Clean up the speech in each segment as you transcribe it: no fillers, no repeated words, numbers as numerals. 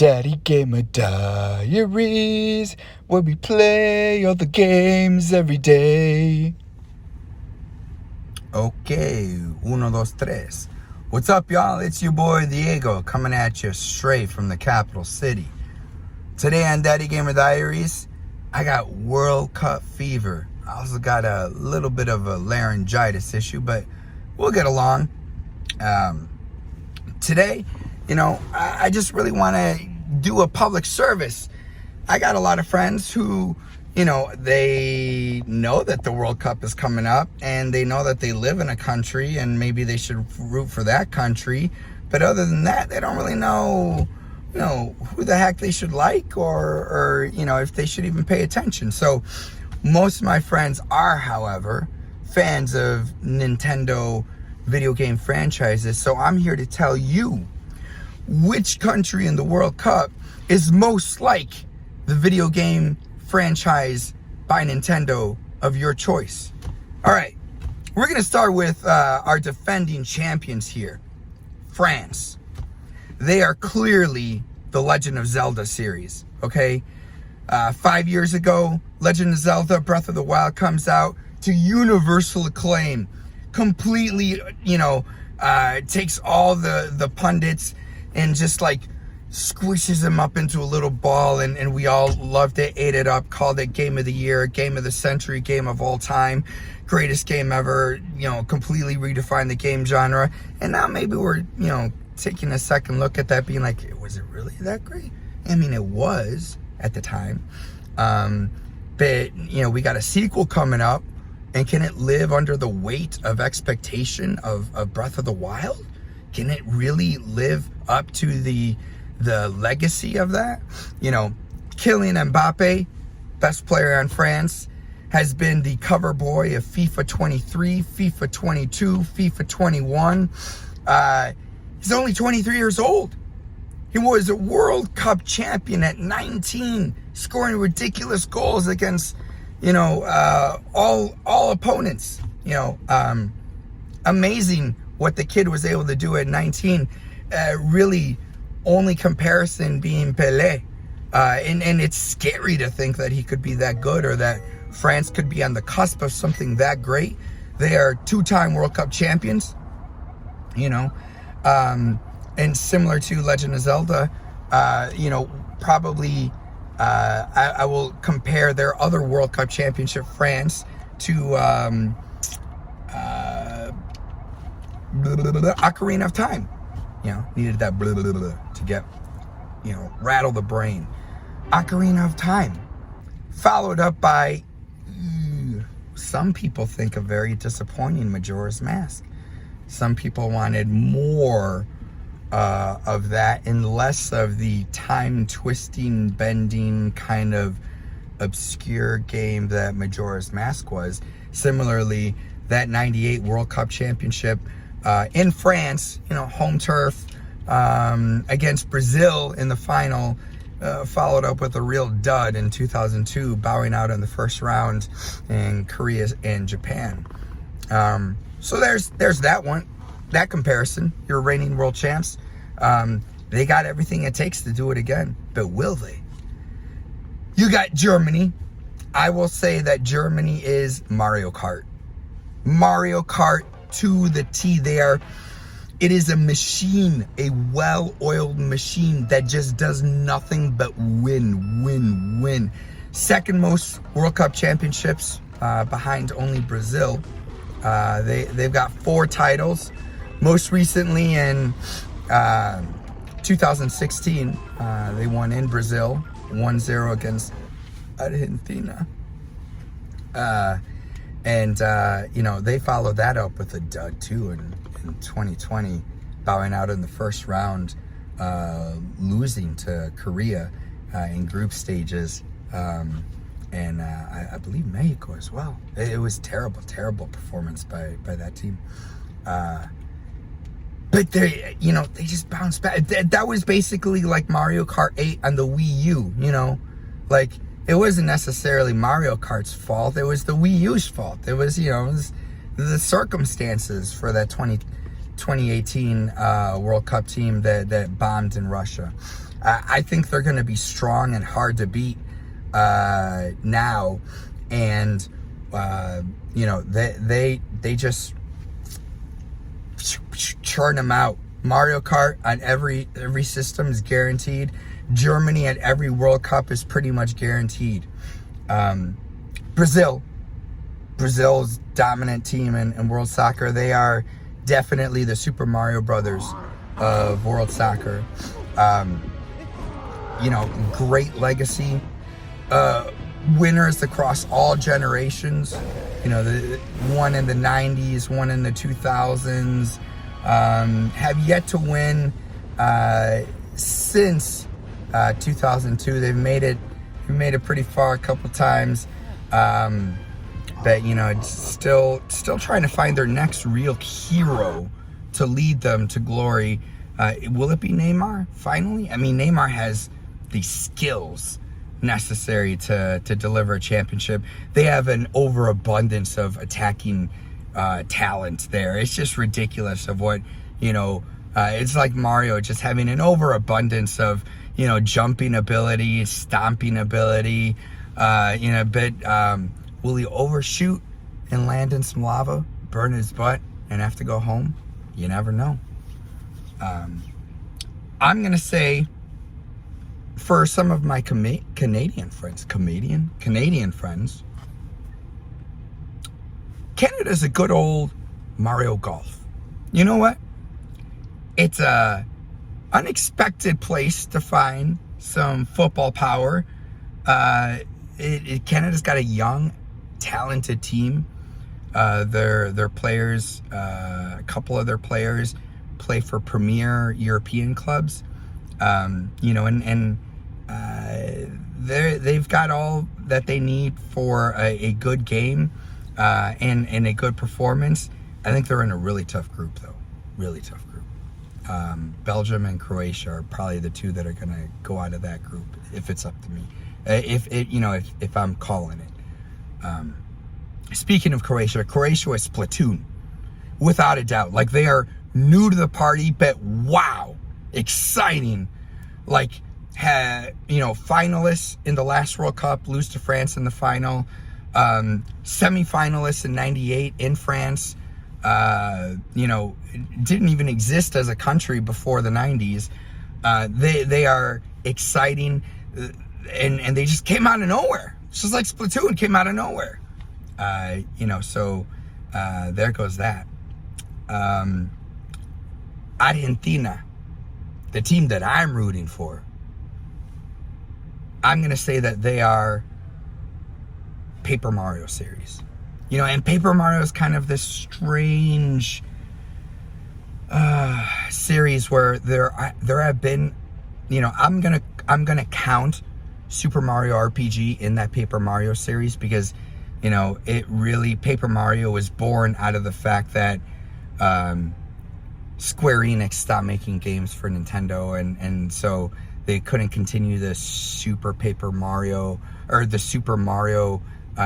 Daddy Gamer Diaries, where we play all the games every day. Okay, uno, dos, tres. What's up, y'all? It's your boy Diego coming at you straight from the capital city. Today on Daddy Gamer Diaries, I got World Cup fever. I also got a little bit of a laryngitis issue, but we'll get along. Today, I just really want to do a public service. I got a lot of friends who, they know that the World Cup is coming up and they know that they live in a country and maybe they should root for that country. But other than that, they don't really know, who the heck they should like or if they should even pay attention. So most of my friends are, however, fans of Nintendo video game franchises. So I'm here to tell you which country in the World Cup is most like the video game franchise by Nintendo of your choice. All right, we're going to start with our defending champions here, France. They are clearly the Legend of Zelda series, okay? 5 years ago, Legend of Zelda Breath of the Wild comes out to universal acclaim. Completely, takes all the pundits and just like squishes them up into a little ball, and we all loved it, ate it up, called it game of the year, game of the century, game of all time, greatest game ever, completely redefined the game genre. And now maybe we're, taking a second look at that, being like, was it really that great? I mean, it was at the time. But, we got a sequel coming up, and can it live under the weight of expectation of Breath of the Wild? Can it really live up to the legacy of that? Kylian Mbappe, best player on France, has been the cover boy of FIFA 23, FIFA 22, FIFA 21. He's only 23 years old. He was a World Cup champion at 19, scoring ridiculous goals against, all opponents. Amazing what the kid was able to do at 19. Really, only comparison being Pelé. And it's scary to think that he could be that good, or that France could be on the cusp of something that great. They are two-time World Cup champions, and similar to Legend of Zelda, probably I will compare their other World Cup championship, France, to Ocarina of Time. Needed that to get, rattle the brain. Ocarina of Time, followed up by some people think a very disappointing Majora's Mask. Some people wanted more of that and less of the time-twisting, bending, kind of obscure game that Majora's Mask was. Similarly, that 98 World Cup championship in France, home turf, against Brazil in the final, followed up with a real dud in 2002, bowing out in the first round in Korea and Japan. So there's that one, that comparison. Your reigning world champs. They got everything it takes to do it again, but will they? You got Germany. I will say that Germany is Mario Kart. Mario Kart to the T there. It is a machine, a well-oiled machine that just does nothing but win. Second most World Cup championships, behind only Brazil. They've got 4 titles. Most recently in 2016, they won in Brazil, 1-0 against Argentina. They followed that up with a dud too in 2020, bowing out in the first round, losing to Korea in group stages, and I believe Mexico as well. It was terrible performance by that team. But they just bounced back. That was basically like Mario Kart 8 on the Wii U, like it wasn't necessarily Mario Kart's fault. It was the Wii U's fault. It was, it was the circumstances for that 2018 World Cup team that bombed in Russia. I think they're going to be strong and hard to beat now, and they just churn them out. Mario Kart on every system is guaranteed. Germany at every World Cup is pretty much guaranteed. Brazil's dominant team in world soccer. They are definitely the Super Mario Brothers of world soccer. Great legacy. Winners across all generations. The one in the 90s, one in the 2000s. Have yet to win since 2002. They've made it pretty far a couple times. But still trying to find their next real hero to lead them to glory. Will it be Neymar finally? I mean, Neymar has the skills necessary to deliver a championship. They have an overabundance of attacking talent there. It's just ridiculous of what, it's like Mario just having an overabundance of, jumping ability, stomping ability, but will he overshoot and land in some lava, burn his butt, and have to go home? You never know. I'm going to say, for some of my Canadian friends, Canada's a good old Mario Golf. You know what? It's a unexpected place to find some football power. Canada's got a young, talented team. Their players, a couple of their players play for premier European clubs. They've got all that they need for a good game and a good performance. I think they're in a really tough group, though. Really tough group. Belgium and Croatia are probably the two that are going to go out of that group if it's up to me. If I'm calling it. Speaking of Croatia was Splatoon, without a doubt. Like, they are new to the party, but wow, exciting. Like, finalists in the last World Cup, lose to France in the final. Semi-finalists in '98 in France. Didn't even exist as a country before the '90s. They are exciting, and they just came out of nowhere. It's just like Splatoon came out of nowhere. So there goes that. Argentina, the team that I'm rooting for, I'm going to say that they are Paper Mario series. And Paper Mario is kind of this strange series where there have been, I'm gonna count Super Mario RPG in that Paper Mario series because, Paper Mario was born out of the fact that Square Enix stopped making games for Nintendo, and so they couldn't continue the Super Paper Mario or the Super Mario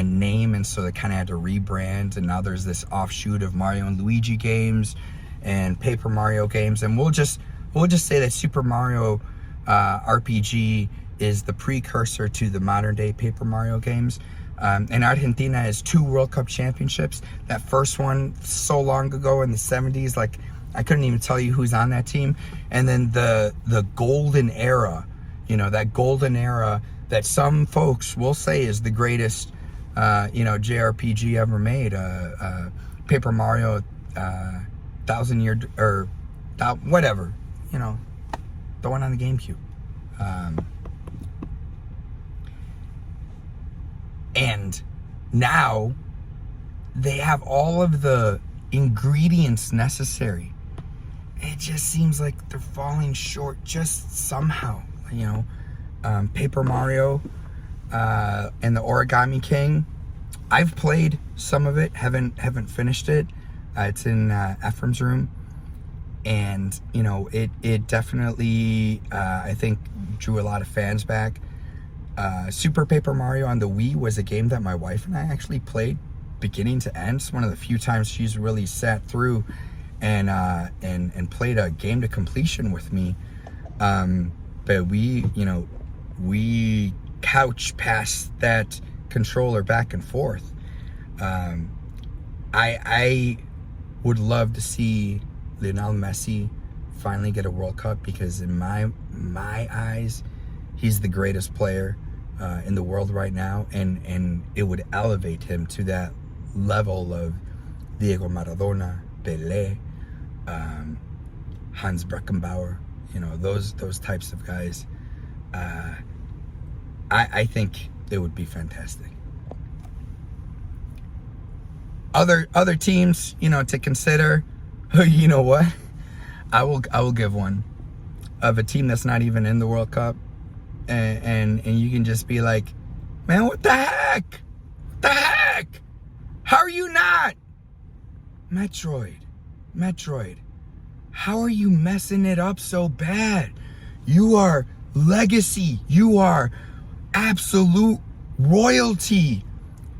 name, and so they kind of had to rebrand, and now there's this offshoot of Mario and Luigi games and Paper Mario games, and we'll just say that Super Mario RPG is the precursor to the modern day Paper Mario games. And Argentina has 2 World Cup championships. That first one so long ago in the 70s, like I couldn't even tell you who's on that team. And then the golden era, that golden era that some folks will say is the greatest JRPG ever made. Paper Mario, 1,000 year or whatever, the one on the GameCube. And now they have all of the ingredients necessary. It just seems like they're falling short just somehow, Paper Mario and the Origami King. I've played some of it, haven't finished it. It's in Ephraim's room, and it definitely I think drew a lot of fans back. Super Paper Mario on the Wii was a game that my wife and I actually played beginning to end. It's one of the few times she's really sat through and played a game to completion with me. but we couch past that controller back and forth. I would love to see Lionel Messi finally get a World Cup, because in my eyes, he's the greatest player in the world right now, and it would elevate him to that level of Diego Maradona, Pelé, Hans Beckenbauer, those types of guys. I think it would be fantastic. Other teams, to consider. You know what? I will give one of a team that's not even in the World Cup, and you can just be like, man, what the heck? The heck? How are you not? Metroid. How are you messing it up so bad? You are legacy. You are absolute royalty.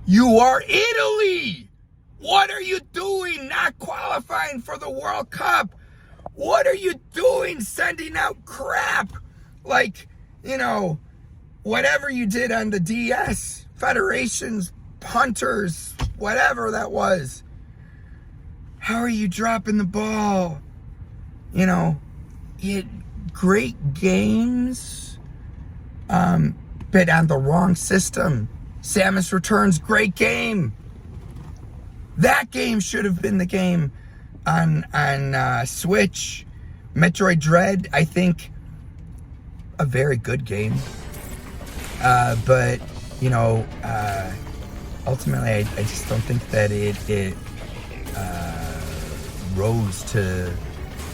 You are Italy. What are you doing not qualifying for the World Cup? What are you doing sending out crap? Like, whatever you did on the DS, federations, punters, whatever that was. How are you dropping the ball? Great games, but on the wrong system. Samus Returns, great game. That game should have been the game on Switch. Metroid Dread, I think, a very good game. But ultimately, I just don't think that it rose to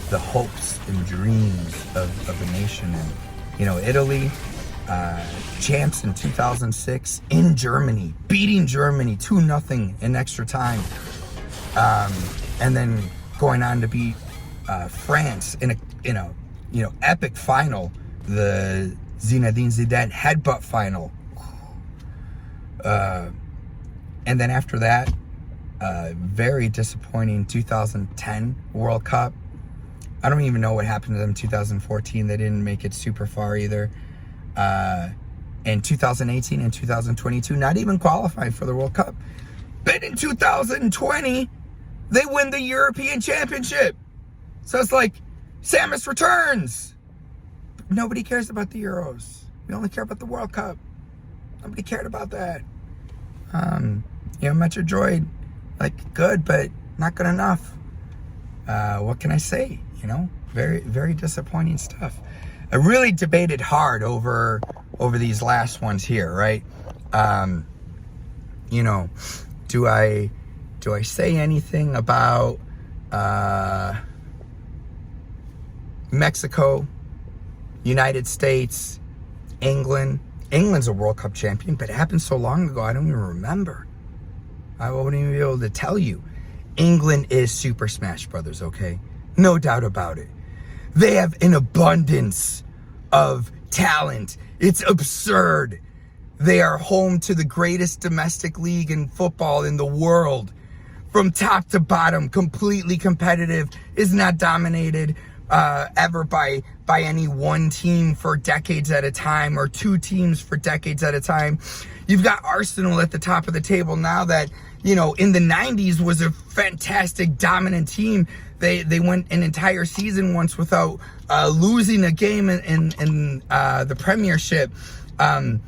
the hopes and dreams of a nation. And Italy, champs in 2006 in Germany, beating Germany 2-0 in extra time, and then going on to beat France in a epic final, the Zinedine Zidane headbutt final, and then after that, very disappointing 2010 World Cup. I don't even know what happened to them in 2014. They didn't make it super far either. In 2018 and 2022, not even qualifying for the World Cup. But in 2020, they win the European Championship. So it's like, Samus Returns. But nobody cares about the Euros. We only care about the World Cup. Nobody cared about that. Metro Droid, good, but not good enough. What can I say? Very, very disappointing stuff. I really debated hard over these last ones here, right? Do I say anything about Mexico, United States, England? England's a World Cup champion, but it happened so long ago, I don't even remember. I wouldn't even be able to tell you. England is Super Smash Brothers, okay? No doubt about it. They have an abundance of talent. It's absurd. They are home to the greatest domestic league in football in the world. From top to bottom, completely competitive, is not dominated ever by any one team for decades at a time, or two teams for decades at a time. You've got Arsenal at the top of the table now that, in the 90s was a fantastic, dominant team. They went an entire season once without losing a game in the Premiership. And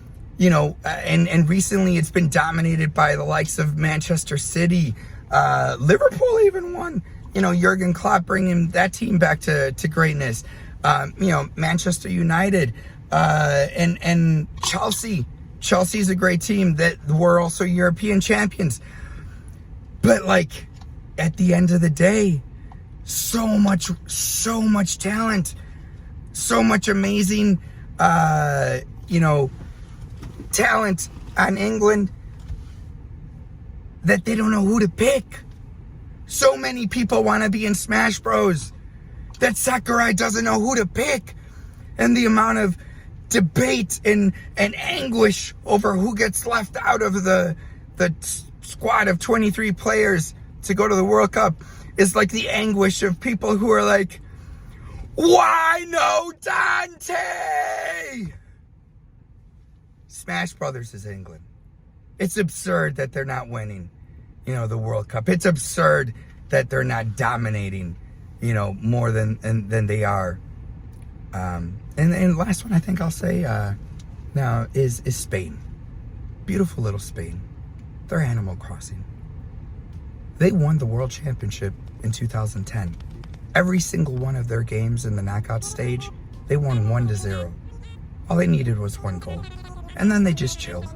recently it's been dominated by the likes of Manchester City. Liverpool even won. Jurgen Klopp bringing that team back to greatness. Manchester United and Chelsea. Chelsea's a great team that were also European champions. But at the end of the day, so much talent, so much amazing, talent on England that they don't know who to pick. So many people want to be in Smash Bros. That Sakurai doesn't know who to pick. And the amount of debate and anguish over who gets left out of the squad of 23 players to go to the World Cup is like the anguish of people who are like, Why no Dante? Smash Brothers is England. It's absurd that they're not winning, the World Cup. It's absurd that they're not dominating, more than they are. And the last one I think I'll say now is Spain. Beautiful little Spain. They're Animal Crossing. They won the World Championship in 2010. Every single one of their games in the knockout stage, they won 1-0. All they needed was one goal. And then they just chilled.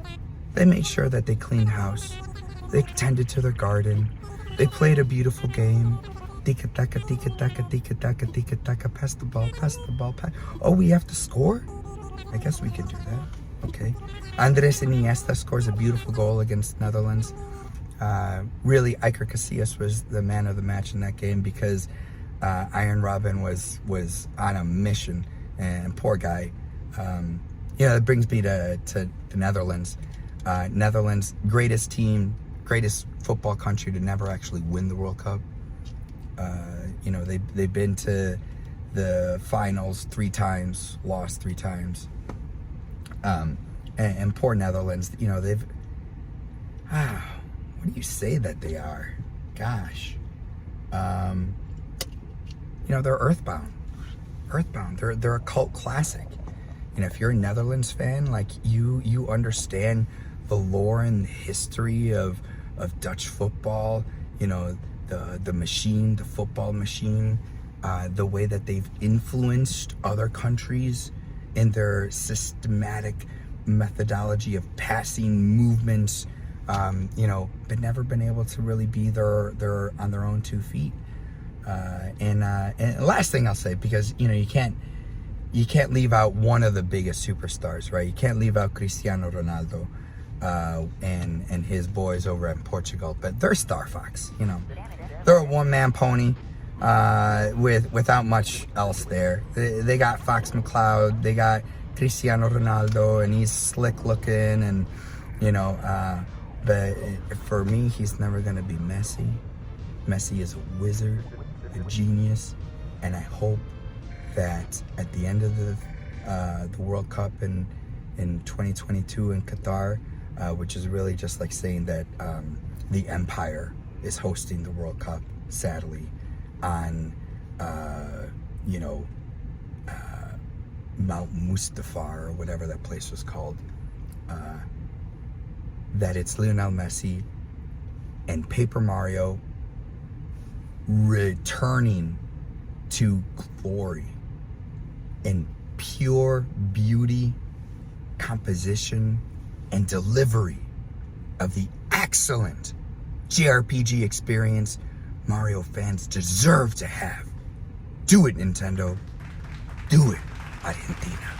They made sure that they cleaned house. They tended to their garden. They played a beautiful game. Tika-taka, tika-taka, tika-taka, tika-taka, pass the ball, pass the ball, pass. Oh, we have to score? I guess we can do that. Okay. Andres Iniesta scores a beautiful goal against Netherlands. Really, Iker Casillas was the man of the match in that game because Iron Robin was on a mission, and poor guy. That brings me to the Netherlands. Netherlands, greatest team, greatest football country to never actually win the World Cup. They've been to the finals 3 times, lost 3 times. And poor Netherlands, they've... what do you say that they are? Gosh. They're earthbound. They're a cult classic. If you're a Netherlands fan, like you understand the lore and the history of Dutch football, the machine, the football machine, the way that they've influenced other countries in their systematic methodology of passing movements, but never been able to really be their on their own 2 feet. And last thing I'll say, because you can't leave out one of the biggest superstars, right? You can't leave out Cristiano Ronaldo and his boys over at Portugal, but they're Star Fox. They're a one-man pony without much else there. They got Fox McCloud, they got Cristiano Ronaldo, and he's slick looking, and but for me, he's never gonna be Messi. Messi is a wizard, a genius, and I hope that at the end of the World Cup in 2022 in Qatar, which is really just like saying that the Empire is hosting the World Cup, sadly, on Mount Mustafa or whatever that place was called. That it's Lionel Messi and Paper Mario returning to glory in pure beauty, composition, and delivery of the excellent JRPG experience Mario fans deserve to have. Do it, Nintendo. Do it, Argentina.